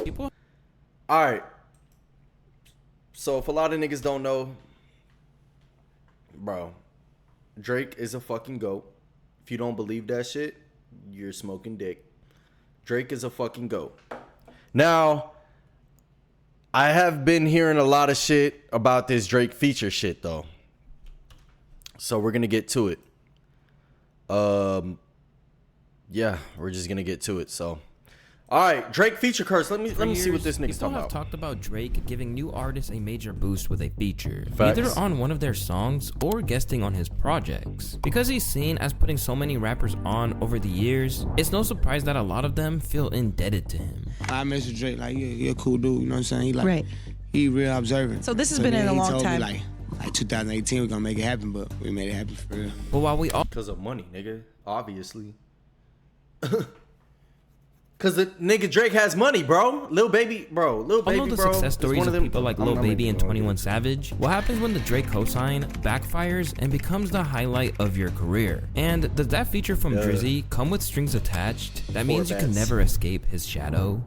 People. All right. So if a lot of niggas don't know, bro, Drake is a fucking goat. If you don't believe that shit, you're smoking dick. Drake is a fucking goat. Now, I have been hearing a lot of shit about this Drake feature shit though. So we're gonna get to it. Yeah, we're just gonna get to it. So, all right, Drake feature curse. Let me see what this nigga's talking about. People have talked about Drake giving new artists a major boost with a feature, Facts. either on one of their songs or guesting on his projects. Because he's seen as putting so many rappers on over the years, it's no surprise that a lot of them feel indebted to him. I messaged Drake like, he a cool dude, you know what I'm saying? He like, right. He real observant. So this has been in a long time. Me, like 2018, we're gonna make it happen, but we made it happen for real. But while we all, because of money, nigga, obviously. Cause the nigga Drake has money, bro. Lil Baby, bro. Follow the success stories of people like Lil Baby and 21 Savage. What happens when the Drake cosign backfires and becomes the highlight of your career? And does that feature from Drizzy come with strings attached? That means you can never escape his shadow.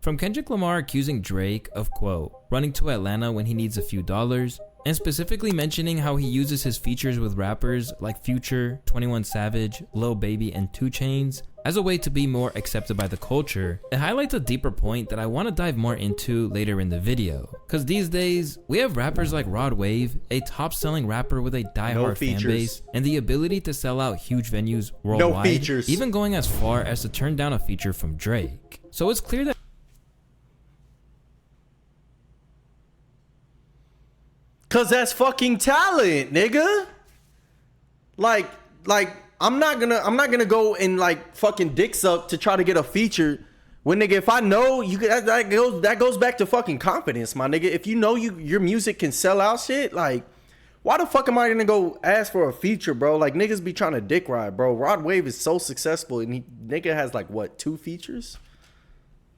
From Kendrick Lamar accusing Drake of, quote, running to Atlanta when he needs a few dollars, and specifically mentioning how he uses his features with rappers like Future, 21 Savage, Lil Baby, and 2 Chainz as a way to be more accepted by the culture, it highlights a deeper point that I want to dive more into later in the video. Cause these days, we have rappers like Rod Wave, a top selling rapper with a diehard fan base, and the ability to sell out huge venues worldwide, even going as far as to turn down a feature from Drake. So it's clear that cause that's fucking talent, nigga. Like I'm not gonna go and like fucking dick suck to try to get a feature when, nigga, if I know you that goes back to fucking confidence, my nigga. If you know your music can sell out shit, like why the fuck am I gonna go ask for a feature, bro? Like niggas be trying to dick ride, bro. Rod Wave is so successful and nigga has like what, 2 features?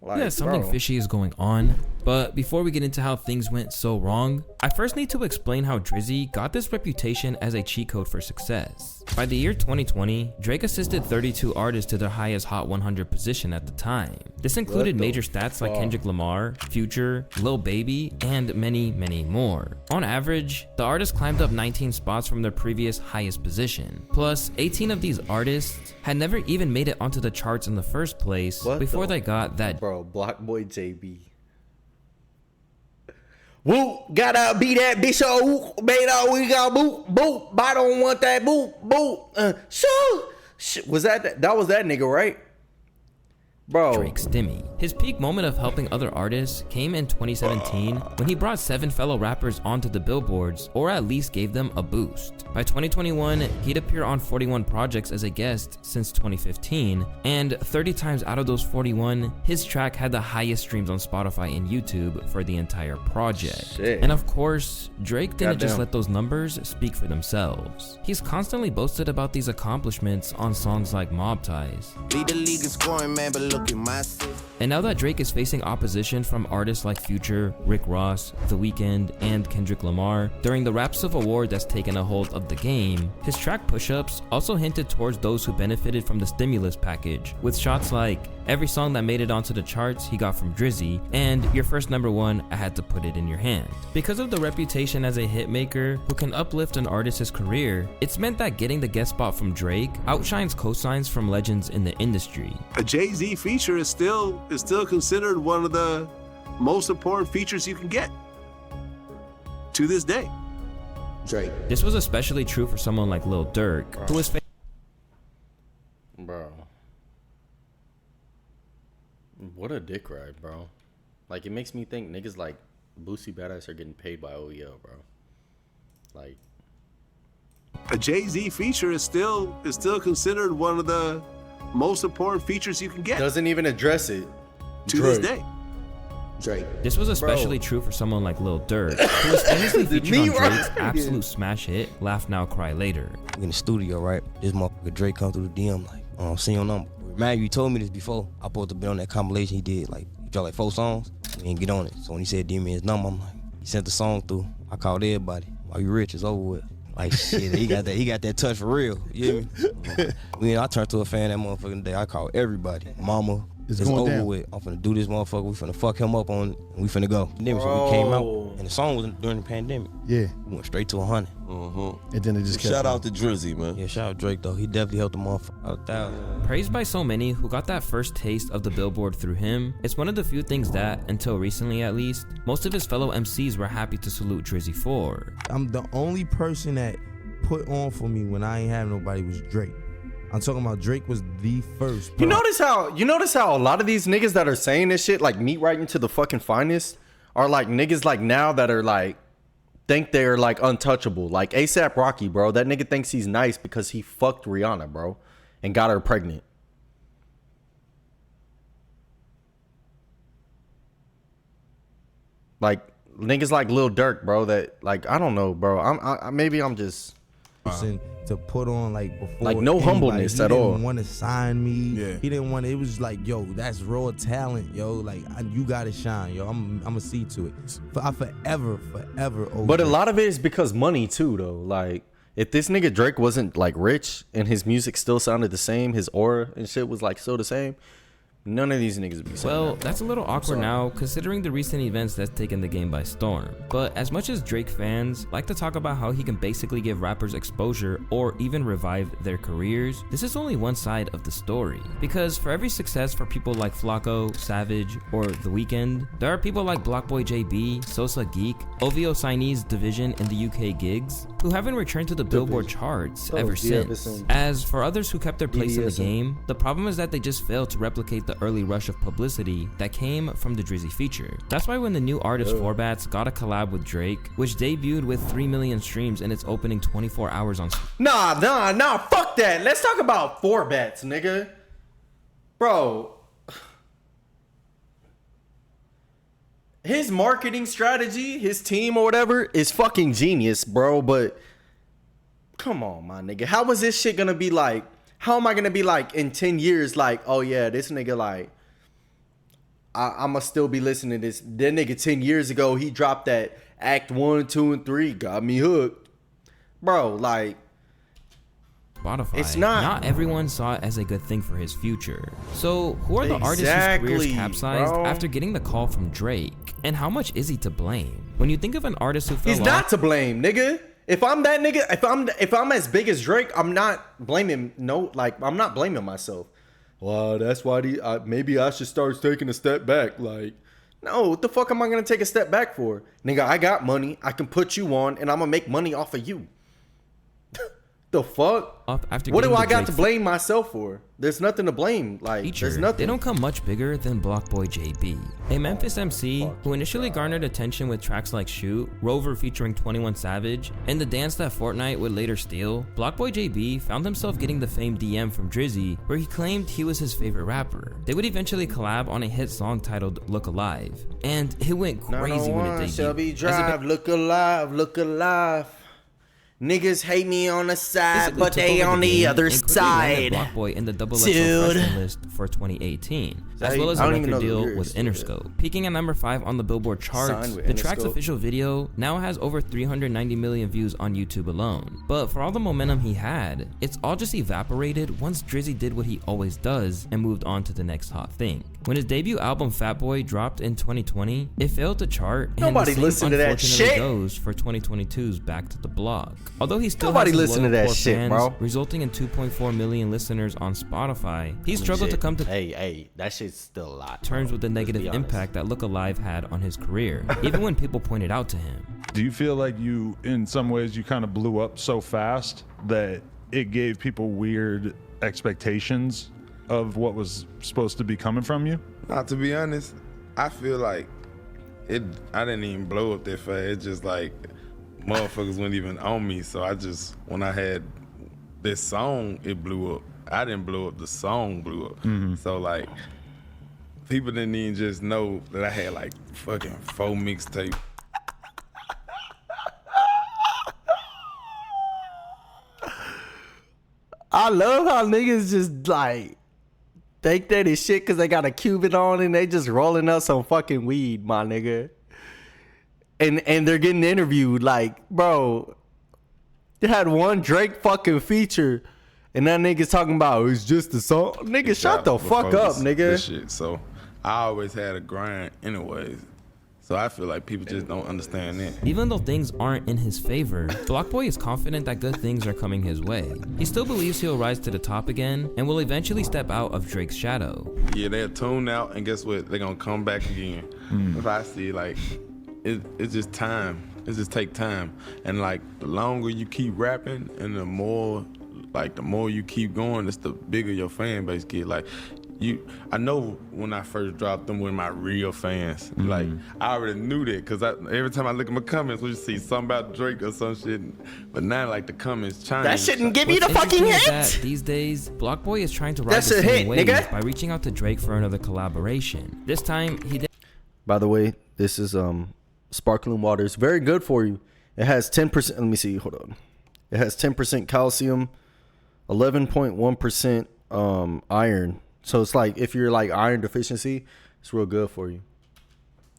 Like, yeah, something fishy is going on. But before we get into how things went so wrong, I first need to explain how Drizzy got this reputation as a cheat code for success. By the year 2020, Drake assisted 32 artists to their highest Hot 100 position at the time. This included major stats like Kendrick Lamar, Future, Lil Baby, and many, many more. On average, the artists climbed up 19 spots from their previous highest position. Plus, 18 of these artists had never even made it onto the charts in the first place before they got that. Bro, Block Boy JB. Woo, gotta be that bitch, oh, made all we got, boop, boop, I don't want that, boop, boop, was that was that nigga, right? Bro. Drake Stimmy. His peak moment of helping other artists came in 2017 when he brought 7 fellow rappers onto the billboards, or at least gave them a boost. By 2021, he'd appear on 41 projects as a guest since 2015, and 30 times out of those 41, his track had the highest streams on Spotify and YouTube for the entire project. Shit. And of course, Drake didn't just let those numbers speak for themselves. He's constantly boasted about these accomplishments on songs like Mob Ties. Lead the league in scoring, man, but look at my And now that Drake is facing opposition from artists like Future, Rick Ross, The Weeknd, and Kendrick Lamar, during the Rap Civil War that's taken a hold of the game, his track push-ups also hinted towards those who benefited from the stimulus package, with shots like every song that made it onto the charts he got from Drizzy, and your first #1, I had to put it in your hand. Because of the reputation as a hitmaker who can uplift an artist's career, it's meant that getting the guest spot from Drake outshines cosigns from legends in the industry. A Jay-Z feature is still considered one of the most important features you can get to this day. Drake. This was especially true for someone like Lil Durk, who was bro. What a dick ride, bro. Like, it makes me think niggas like Boosie Badass are getting paid by OEL, bro. Like, a Jay-Z feature is still considered one of the most important features you can get. Doesn't even address it to this day. Drake. This was especially true for someone like Lil Durk, who was famously featured on Drake's absolute smash hit, Laugh Now, Cry Later. In the studio, right? This motherfucker Drake come through the DM like, oh, see your number. Man, you told me this before. I supposed to be on that compilation he did, like, he dropped like 4 songs. We didn't get on it. So when he said, give me his number, I'm like, he sent the song through. I called everybody. Are you rich? It's over with. Like, shit, he got that touch for real. You hear me? I turned to a fan that motherfucking day. I called everybody. Mama, It's it's going over down. with. I'm finna do this motherfucker. We finna fuck him up on, and we finna go. And then so we came out, and the song was during the pandemic. Yeah. We went straight to 100. And then it just kept Shout going. out to Drizzy, man. Yeah, shout out Drake though. He definitely helped the motherfucker out 1,000. Praised by so many who got that first taste of the billboard through him, it's one of the few things that, until recently at least, most of his fellow MCs were happy to salute Drizzy for. I'm the only person that put on for me when I ain't have nobody was Drake. I'm talking about Drake was the first. You notice how a lot of these niggas that are saying this shit, like meat right into the fucking finest, are like niggas like now that are like think they're like untouchable. Like ASAP Rocky, bro. That nigga thinks he's nice because he fucked Rihanna, bro, and got her pregnant. Like niggas like Lil Durk, bro. That like I don't know, bro. Maybe I'm just. To put on like before, like no humbleness at all. He didn't want to sign me. Yeah. He didn't want. It was like, yo, that's raw talent, yo. Like you gotta shine, yo. I'm gonna see to it. I forever owe But a Drake. lot of it is because money too, though. Like if this nigga Drake wasn't like rich and his music still sounded the same, his aura and shit was like still the same, none of these niggas would be saying Well, that. that's a little awkward now, considering the recent events that's taken the game by storm. But as much as Drake fans like to talk about how he can basically give rappers exposure or even revive their careers, this is only one side of the story. Because for every success for people like Flacco, Savage, or The Weeknd, there are people like Blockboy JB, Sosa Geek, OVO Signese Division in the UK gigs, who haven't returned to the Billboard charts ever since. As for others who kept their place in the game, the problem is that they just failed to replicate the early rush of publicity that came from the Drizzy feature. That's why when the new artist 4Bats got a collab with Drake, which debuted with 3 million streams in its opening 24 hours on Nah, fuck that. Let's talk about 4Bats, nigga. Bro. His marketing strategy, his team or whatever, is fucking genius, bro. But come on, my nigga. How was this shit gonna be like? How am I gonna be like in 10 years? Like, oh yeah, this nigga like, I'ma still be listening to this. That nigga 10 years ago, he dropped that Act 1, 2, and 3, got me hooked, bro. Like, Spotify. It's not everyone saw it as a good thing for his future. So who are the artists whose careers capsized after getting the call from Drake? And how much is he to blame? When you think of an artist who fell he's off, not to blame, nigga. If I'm that nigga, if I'm as big as Drake, I'm not blaming. No, like I'm not blaming myself. Well, that's why maybe I should start taking a step back. Like, no, what the fuck am I gonna take a step back for, nigga? I got money. I can put you on, and I'm gonna make money off of you. The fuck? After What do getting I the got Drake to blame myself for? There's nothing to blame. Like, feature, there's nothing. They don't come much bigger than Blockboy JB, a Memphis MC who initially garnered attention with tracks like Shoot, Rover featuring 21 Savage, and the dance that Fortnite would later steal. Blockboy JB found himself getting the famed DM from Drizzy, where he claimed he was his favorite rapper. They would eventually collab on a hit song titled Look Alive, and it went crazy when it debuted. Shelby Drive, look alive, look alive. Niggas hate me on the side, Basically but took they over on the the game other and quickly landed side. Blockboy in the XXL Dude. freshman list for 2018, as well as I a don't even record know the deal lyrics with to it. Interscope. Peaking at number 5 on the Billboard charts, Signed with the track's Interscope. official video now has over 390 million views on YouTube alone. But for all the momentum he had, it's all just evaporated once Drizzy did what he always does and moved on to the next hot thing. When his debut album Fat Boy dropped in 2020, it failed to chart, and Nobody the same listened to that unfortunately shit. goes for 2022's Back to the Block. Although he still Nobody has his listened to loyal that core shit, fans, bro. resulting in 2.4 million listeners on Spotify, he struggled to come to Hey, that shit's still a lot. terms with the negative be honest. impact that Look Alive had on his career, even when people pointed out to him. Do you feel like you, in some ways, you kind of blew up so fast that it gave people weird expectations of what was supposed to be coming from you? Not to be honest, I feel like I didn't even blow up that fast. It's just like motherfuckers weren't even on me. So when I had this song, it blew up. I didn't blow up, the song blew up. So like, people didn't even just know that I had like fucking 4 mixtapes. I love how niggas just like think that is shit because they got a Cuban on and they just rolling up some fucking weed, my nigga. And they're getting interviewed like, bro, they had one Drake fucking feature And that nigga's talking about it's just a song. Nigga, shut the fuck up, nigga. This shit. So I always had a grind anyways. So I feel like people just don't understand that. Even though things aren't in his favor, BlocBoy is confident that good things are coming his way. He still believes he'll rise to the top again and will eventually step out of Drake's shadow. Yeah, they're tuned out, and guess what? They're gonna come back again. If I see, like, it's just time. It just take time. And like, the longer you keep rapping and the more you keep going, it's the bigger your fan base get. Like, I know when I first dropped them with my real fans, like, I already knew that, because every time I look at my comments, we see something about Drake or some shit, but now, like, the comments change. That shouldn't give you the fucking hint. These days, BlocBoy is trying to ride the same wave by reaching out to Drake for another collaboration. This time, he did. By the way, this is sparkling water. It's very good for you. It has 10%. Let me see. Hold on. It has 10% calcium, 11.1% iron. So it's like, if you're like iron deficiency, it's real good for you.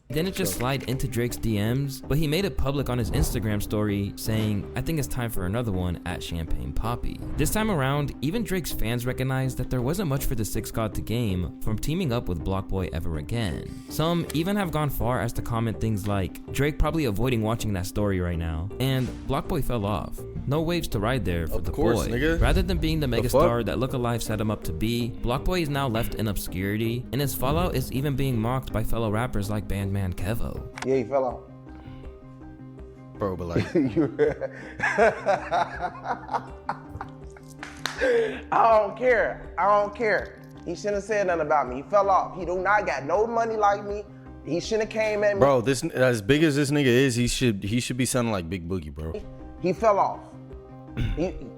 Didn't just slide into Drake's DMs, but he made it public on his Instagram story saying, I think it's time for another one at Champagne Poppy. This time around, even Drake's fans recognized that there wasn't much for the Six God to gain from teaming up with BlocBoy ever again. Some even have gone far as to comment things like, Drake probably avoiding watching that story right now, and BlocBoy fell off. No waves to ride there for the boy. Nigga. Rather than being the megastar that Look Alive set him up to be, BlocBoy is now left in obscurity, and his fallout is even being mocked by fellow rappers like Bandman Kevo. Yeah, he fell out. Bro, but like... I don't care. He shouldn't have said nothing about me. He fell off. He do not got no money like me. He shouldn't have came at me. Bro, this, as big as this nigga is, he should be sounding like Big Boogie, bro. He fell off.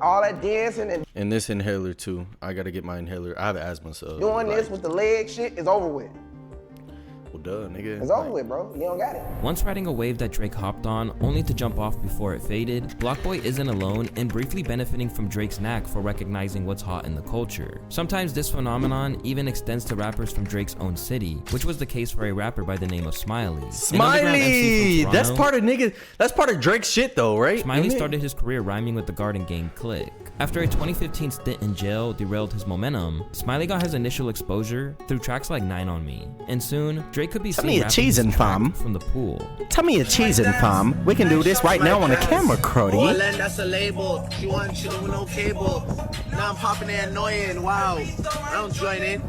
All that dancing and this inhaler too. I gotta get my inhaler. I have asthma, so doing this with the leg shit is over with. Well, duh, nigga. It's over with, bro. You don't got it. Once riding a wave that Drake hopped on, only to jump off before it faded, BlocBoy isn't alone in briefly benefiting from Drake's knack for recognizing what's hot in the culture. Sometimes this phenomenon even extends to rappers from Drake's own city, which was the case for a rapper by the name of Smiley. Smiley! That's part of Drake's shit though, right? Smiley started his career rhyming with the Garden Gang Click. After a 2015 stint in jail derailed his momentum, Smiley got his initial exposure through tracks like 9 on Me, and soon Drake could be seen rapping his track from the pool. Tell me a cheesing, fam. We can do this right now on the camera, Crody. That's a label. She wasn't chilling with no cable. Now I'm popping and annoying. Wow. I don't join in.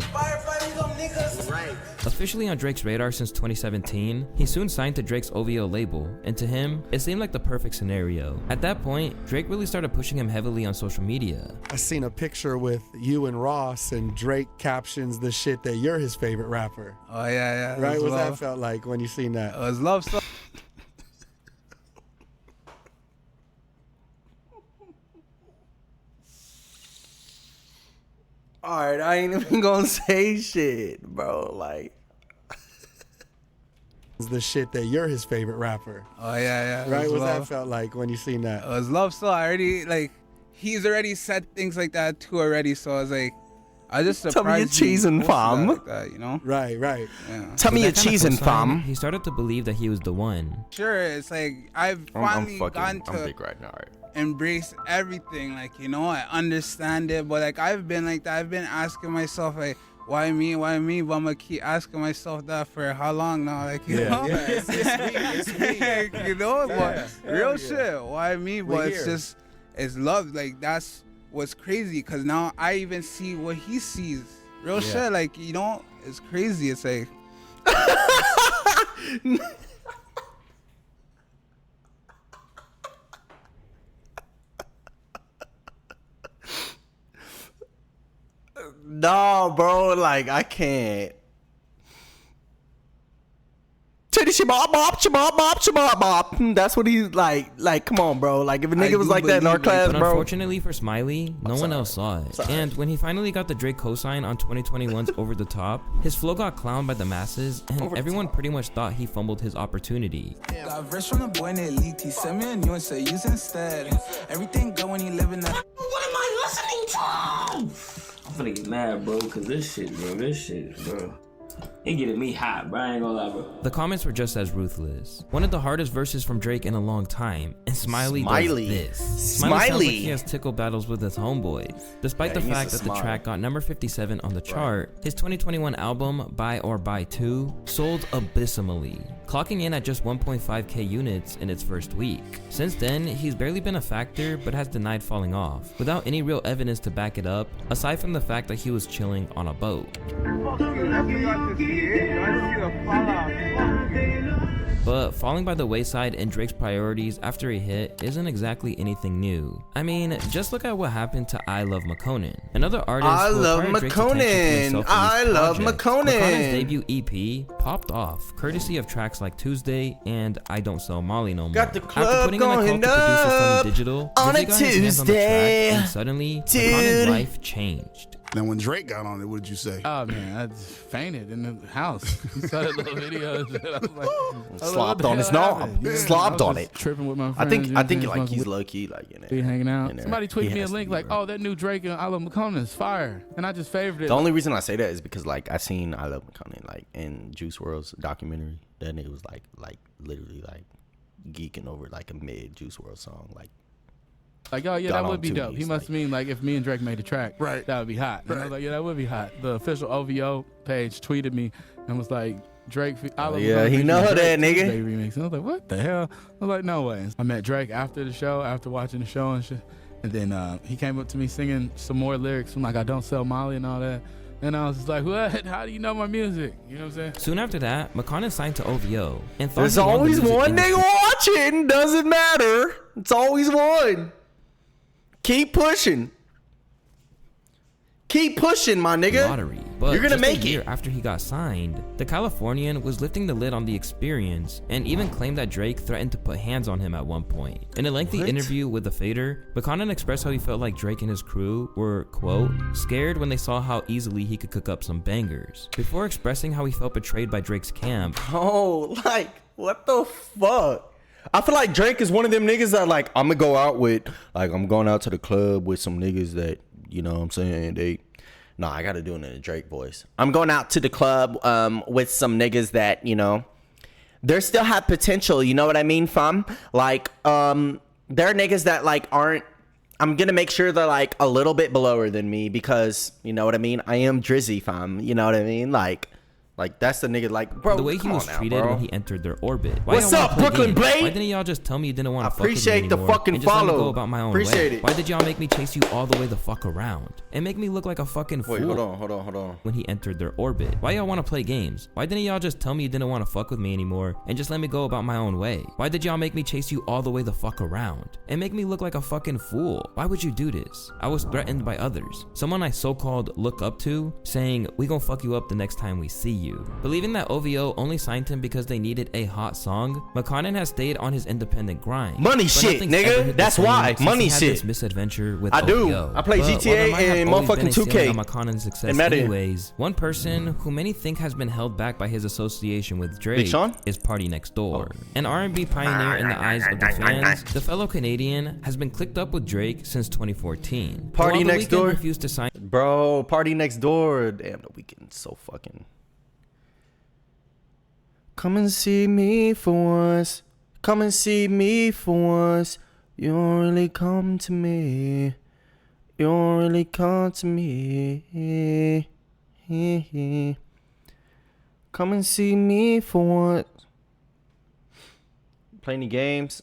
Right. Officially on Drake's radar since 2017, he soon signed to Drake's OVO label, and to him, it seemed like the perfect scenario. At that point, Drake really started pushing him heavily on social media. I seen a picture with you and Ross, and Drake captions the shit that you're his favorite rapper. Oh yeah. Right? What that felt like when you seen that? It was love stuff. Alright, I ain't even gonna say shit, bro. Like, the shit that you're his favorite rapper. Oh yeah. Right? What that felt like when you seen that? It was love stuff. I already he's already said things like that too already, so I was like, I just surprised. Tell me your cheesing, fam. Like that, you know? Right. Yeah. Tell me your cheesing, fam. He started to believe that he was the one. Sure, it's like I've finally gotten to big right now, right? embrace everything. Like, you know, I understand it, but like I've been like that. I've been asking myself like, why me? But I'm gonna keep asking myself that for how long now? Like, you know? Yeah, it's me. You know, but real shit. Why me? But it's love. Like, that's what's crazy, because now I even see what he sees. Real shit. Like, you know, it's crazy. It's like. No, bro, like, I can't. That's what he's like, come on, bro. Like, if a nigga was like that in our class, but bro. Unfortunately for Smiley, no one else saw it. And when he finally got the Drake cosign on 2021's Over the Top, his flow got clowned by the masses, and everyone pretty much thought he fumbled his opportunity. Got verse from the boy and it leaked. He sent me a new and said use instead. Everything go when you live in that. What am I listening to? I'm finna get mad, bro, cause this shit, bro. It getting me hot, bro. I ain't gonna lie, bro. The comments were just as ruthless. One of the hardest verses from Drake in a long time, and Smiley does this. Smiley sounds like he has tickle battles with his homeboys. Despite the fact that the track got number 57 on the chart, his 2021 album, Buy or Buy 2, sold abysmally, clocking in at just 1.5k units in its first week. Since then, he's barely been a factor, but has denied falling off, without any real evidence to back it up, aside from the fact that he was chilling on a boat. But falling by the wayside in Drake's priorities after a hit isn't exactly anything new. I mean, just look at what happened to I Love McConan, another artist I love McConan. I love McConan. McConan's debut EP popped off, courtesy of tracks like Tuesday and I Don't Sell Molly No More. Got the club After putting in a call to going producer Sunny up Digital, on Drizzy a got his hands on the track, Tuesday. and suddenly, McConan's life changed. Now, when Drake got on it, what did you say? Oh man, I just fainted in the house. He started little videos. I was like, Slopped on his knob. Slopped on it. Tripping with my friends. I think like he's low key like in be hanging out. there. Somebody tweeted He me a has to link be, like, bro. "Oh, that new Drake and I Love McConan is fire," and I just favored it. The only reason I say that is because like I seen I Love McConan like in Juice WRLD's documentary. That nigga was like literally like geeking over like a mid Juice WRLD song like. Like, oh yeah, got that on would be two dope. He knees, must mean like if me and Drake made a track, right? That would be hot. And I was like, yeah, that would be hot. The official OVO page tweeted me and was like, Drake. I love yeah, he know Drake that nigga. Tuesday remix. And I was like, what the hell? I was like, no way. I met Drake after the show, after watching the show and shit. And then he came up to me singing some more lyrics from like I Don't Sell Molly and all that. And I was just like, what? How do you know my music? You know what I'm saying? Soon after that, McConan signed to OVO. And There's always one nigga watching. Doesn't matter. It's always one. Keep pushing. Keep pushing, my nigga. Lottery. But you're gonna just make a year it. after he got signed, the Californian was lifting the lid on the experience and even claimed that Drake threatened to put hands on him at one point. In a lengthy interview with The Fader, McConan expressed how he felt like Drake and his crew were, quote, scared when they saw how easily he could cook up some bangers, before expressing how he felt betrayed by Drake's camp. Oh, like, what the fuck? I feel like Drake is one of them niggas that like, I'm gonna go out with, like, I'm going out to the club with some niggas that, you know what I'm saying, nah, I gotta do it in a Drake voice. I'm going out to the club with some niggas that, you know, they still have potential, you know what I mean, fam? Like, there are niggas that like aren't, I'm gonna make sure they're like a little bit belower than me because, you know what I mean? I am Drizzy, fam, you know what I mean? Like that's the nigga, like, bro. The way he was treated when he entered their orbit. What's up, Brooklyn Blade? Why didn't y'all just tell me you didn't want to fuck with me Appreciate the anymore fucking and just let me follow. go about my own Appreciate way? it. Why did y'all make me chase you all the way the fuck around and make me look like a fucking fool? Wait, hold on. When he entered their orbit. Why y'all want to play games? Why didn't y'all just tell me you didn't want to fuck with me anymore and just let me go about my own way? Why did y'all make me chase you all the way the fuck around and make me look like a fucking fool? Why would you do this? I was threatened by others. Someone I so-called look up to saying, we gonna fuck you up the next time we see you. Believing that OVO only signed him because they needed a hot song, McConan has stayed on his independent grind. Money But shit, nothing's ever nigga. hit the That's same why. since Money he had shit. This misadventure with I do. OVO. I play But GTA while there might have and always motherfucking been a ceiling 2K. on McConan's success And Madden. anyways, one person who many think has been held back by his association with Drake Big Sean? is Party Next Door. An R&B pioneer in the eyes of the fans, the fellow Canadian has been clicked up with Drake since 2014. Party While The Next Weeknd Door? refused to sign. Bro, Party Next Door. Damn, The Weeknd's so fucking. Come and see me for once. Come and see me for once. You don't really come to me. You don't really come to me. Come and see me for once. Play any games?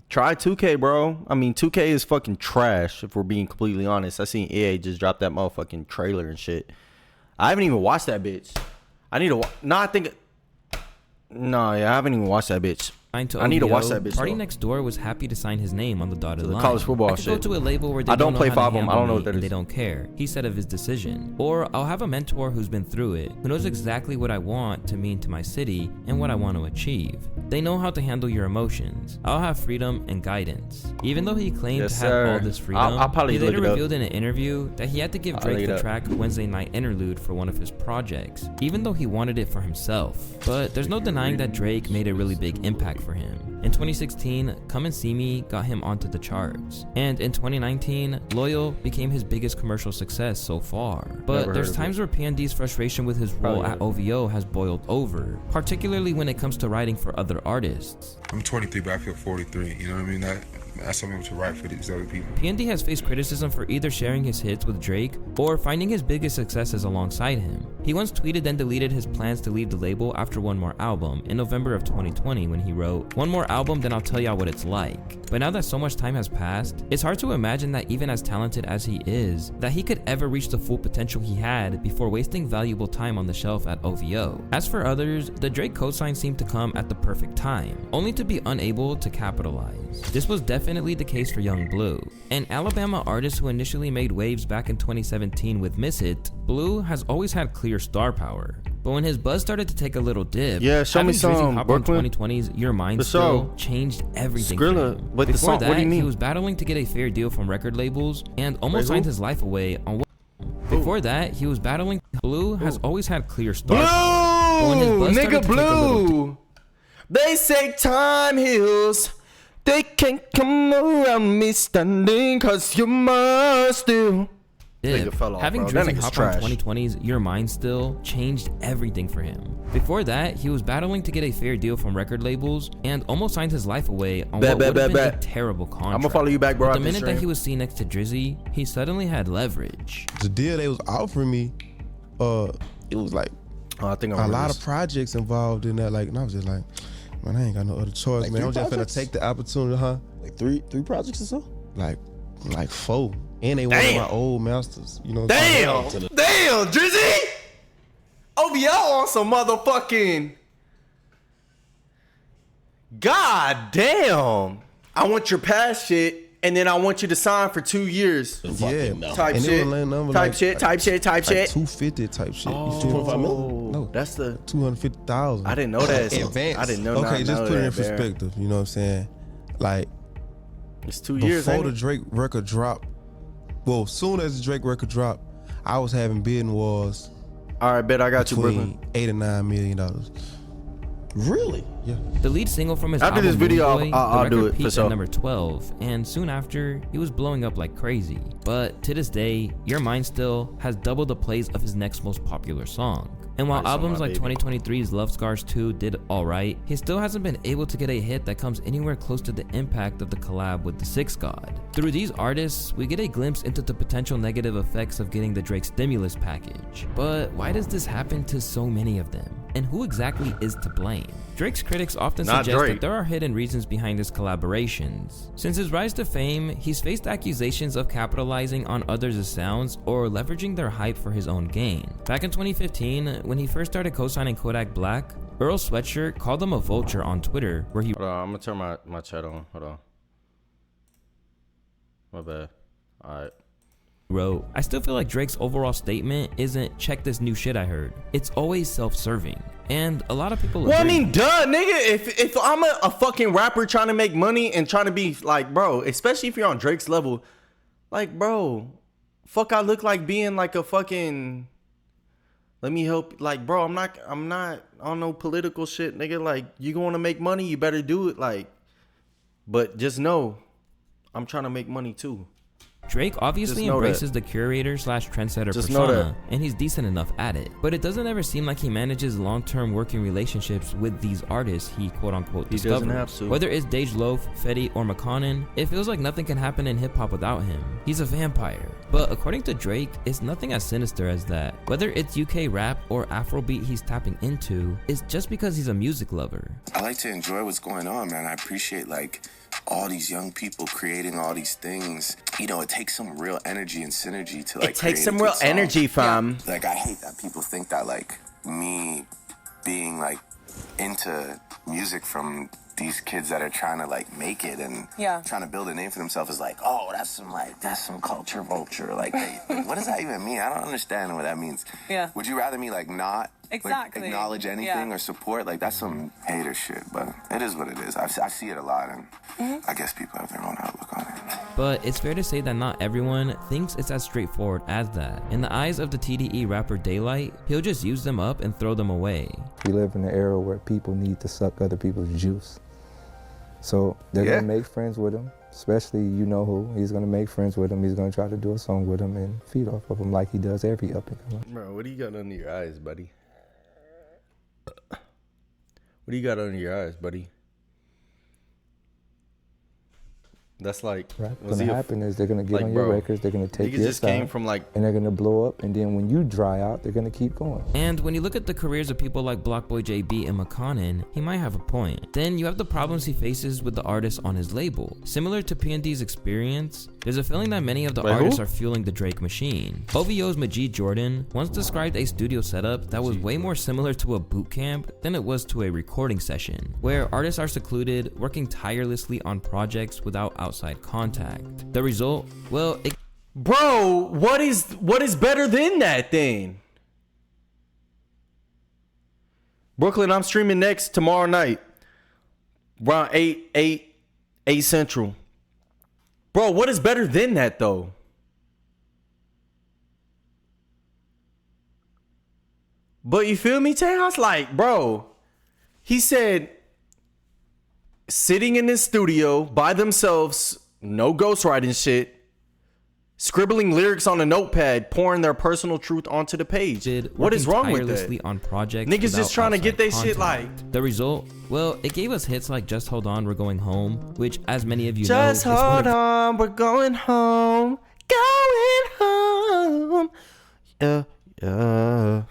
Try 2K, bro. I mean, 2K is fucking trash, if we're being completely honest. I seen EA just drop that motherfucking trailer and shit. I haven't even watched that bitch. I need to I haven't even watched that bitch. I need to watch that bitch. Party though. Next Door was happy to sign his name on the dotted line. college football I could shit. go to a label where they I don't know play how to Fable. I handle don't know me what that and is. They don't care. He said of his decision. Or I'll have a mentor who's been through it, who knows exactly what I want to mean to my city and what I want to achieve. They know how to handle your emotions. I'll have freedom and guidance. Even though he claimed Yes, to have sir. all this freedom, I'll probably he look later it up. revealed in an interview that he had to give I'll Drake look it the up. track Wednesday Night Interlude for one of his projects, even though he wanted it for himself. But there's no denying that Drake made a really big impact for him. In 2016, Come and See Me got him onto the charts. And in 2019, Loyal became his biggest commercial success so far. But there's times where PND's frustration with his role at OVO has boiled over, particularly when it comes to writing for other artists. I'm 23, but I feel 43. You know what I mean? That's something to write for these other people. PND has faced criticism for either sharing his hits with Drake or finding his biggest successes alongside him. He once tweeted and deleted his plans to leave the label after one more album in November of 2020 when he wrote, "One more album, then I'll tell y'all what it's like." But now that so much time has passed, it's hard to imagine that even as talented as he is, that he could ever reach the full potential he had before wasting valuable time on the shelf at OVO. As for others, the Drake cosign seemed to come at the perfect time, only to be unable to capitalize. This was definitely the case for Young Blue, an Alabama artist who initially made waves back in 2017 with Miss It. Blue has always had clear star power, but when his buzz started to take a little dip, show me some Brooklyn. 2020's Your Mind Still changed everything for him. But Before the song, that, what do you mean? he was battling to get a fair deal from record labels and almost signed his life away on what. Before that, he was battling. Blue has always had clear star power, but when his buzz started to take a little They say time heals. They can't come around me standing, cause you must do. Having Drizzy hop on 2020's Your Mind Still changed everything for him. Before that, he was battling to get a fair deal from record labels and almost signed his life away on what would have been a terrible contract. I'm gonna follow you back, bro. But the minute that he was seen next to Drizzy, he suddenly had leverage. The deal they was offering me, it was like I think a lot of projects involved in that. Like, and I was just like, man, I ain't got no other choice, man. I'm just gonna take the opportunity, huh? Like three projects or so? Like 4. And they one of my old masters, you know. Damn, Drizzy! OVO on some motherfucking. God damn. I want your past shit, and then I want you to sign for 2 years. Yeah, type and shit. Type shit. Like 250 type shit. Oh, 2.5 million? No, that's the 250,000. I didn't know that. Advance. I didn't know. Okay, just put it in perspective. You know what I'm saying? Like, it's 2 years. Before the Drake record dropped. Well, soon as the Drake record dropped, I was having bidding wars. All right, bet I got you, Brooklyn. $8 and $9 million. Really? Yeah. The lead single from his after album this video, Boy, I'll do it peaked for sure. at number 12, and soon after, he was blowing up like crazy. But to this day, Your Mind Still has doubled the plays of his next most popular song. And while albums like 2023's Love Scars 2 did alright, he still hasn't been able to get a hit that comes anywhere close to the impact of the collab with the Six God. Through these artists, we get a glimpse into the potential negative effects of getting the Drake stimulus package. But why does this happen to so many of them? And who exactly is to blame? Drake's critics often suggest that there are hidden reasons behind his collaborations. Since his rise to fame, he's faced accusations of capitalizing on others' sounds or leveraging their hype for his own gain. Back in 2015, when he first started co-signing Kodak Black, Earl Sweatshirt called him a vulture on Twitter, where he— Hold on, I'm gonna turn my chat on. Hold on. My bad. Alright. wrote, "I still feel like Drake's overall statement isn't check this new shit I heard. It's always self-serving." And a lot of people agree. Well, I mean, duh, nigga. If I'm a fucking rapper trying to make money and trying to be like, bro, especially if you're on Drake's level, like, bro, fuck, I look like being like a fucking, let me help, like, bro, I'm not on no political shit, nigga. Like, you going to make money, you better do it, like, but just know, I'm trying to make money too. Drake obviously embraces the curator/trendsetter persona, and he's decent enough at it. But it doesn't ever seem like he manages long-term working relationships with these artists he quote-unquote discovers. Doesn't have to. Whether it's Dej Loaf, Fetty, or McConan, it feels like nothing can happen in hip-hop without him. He's a vampire. But according to Drake, it's nothing as sinister as that. Whether it's UK rap or Afrobeat he's tapping into, it's just because he's a music lover. I like to enjoy what's going on, man. I appreciate, like, all these young people creating all these things. You know, it takes some real energy and synergy to, like, it takes some real energy, fam. Yeah. Like, I hate that people think that, like, me being, like, into music from these kids that are trying to, like, make it and trying to build a name for themselves is like, oh, that's some culture vulture. Like, what does that even mean? I don't understand what that means. Yeah. Would you rather me, like, not like, acknowledge anything or support? Like, that's some hater shit, but it is what it is. I see it a lot, and I guess people have their own outlook on it. But it's fair to say that not everyone thinks it's as straightforward as that. In the eyes of the TDE rapper Daylight, he'll just use them up and throw them away. We live in an era where people need to suck other people's juice. So they're gonna make friends with him, especially you know who. He's gonna make friends with him. He's gonna try to do a song with him and feed off of him like he does every up and comer. Bro, what do you got under your eyes, buddy? What do you got under your eyes, buddy? That's like what's gonna happen is they're gonna get on your records, they're gonna take your just side, came from like, and they're gonna blow up, and then when you dry out, they're gonna keep going. And when you look at the careers of people like Blockboy JB and McConnon, he might have a point. Then you have the problems he faces with the artists on his label. Similar to P&D's experience, there's a feeling that many of the artists are fueling the Drake machine. OVO's Majid Jordan once described a studio setup that was way more similar to a boot camp than it was to a recording session, where artists are secluded, working tirelessly on projects without outside contact. The result? Well, bro, what is better than that then? Brooklyn, I'm streaming next tomorrow night. Around 8 Central. Bro, what is better than that though? But you feel me, Tejas? Like, bro, he said sitting in his studio by themselves, no ghostwriting shit, scribbling lyrics on a notepad, pouring their personal truth onto the page. What is wrong with that? On projects niggas just trying to get their shit like. The result? Well, it gave us hits like Just Hold On, We're Going Home, which, as many of you know, Just hold on, we're going home, going home.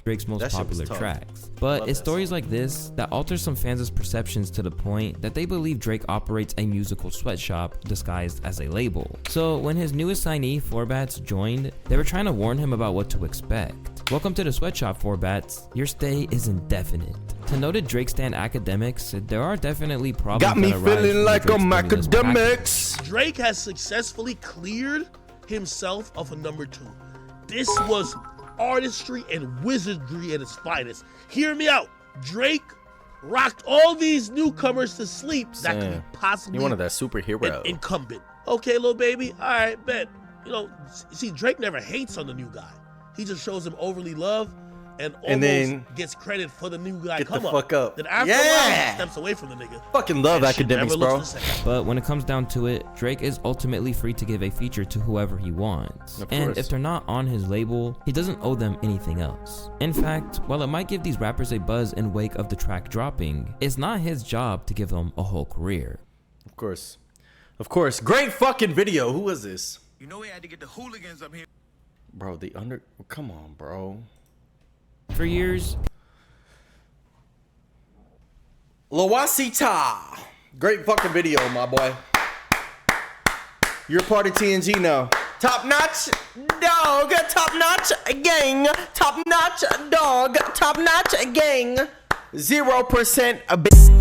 Drake's most popular tracks. But it's stories like this that alter some fans' perceptions to the point that they believe Drake operates a musical sweatshop disguised as a label. So when his newest signee, 4Bats, joined, they were trying to warn him about what to expect. Welcome to the sweatshop, 4Bats. Your stay is indefinite. To noted Drake stan academics, there are definitely problems. Got me feeling like I'm academics. Drake has successfully cleared himself of a number 2. This was artistry and wizardry at its finest. Hear me out. Drake rocked all these newcomers to sleep that could be possibly you wanted that superhero an incumbent. Okay, little baby. All right, bet. You know, see, Drake never hates on the new guy. He just shows him overly love and almost then gets credit for the new guy get come the fuck up. Then after a while, he steps away from the nigga. Fucking love academics, bro. But when it comes down to it, Drake is ultimately free to give a feature to whoever he wants. And if they're not on his label, he doesn't owe them anything else. In fact, while it might give these rappers a buzz in wake of the track dropping, it's not his job to give them a whole career. Of course. Of course. Great fucking video. Who was this? You know we had to get the hooligans up here. Bro, come on, bro. For years, Lawasita. Great fucking video, my boy. You're part of TNG now. Top notch dog, top notch gang, top notch dog, top notch gang. 0% a bit.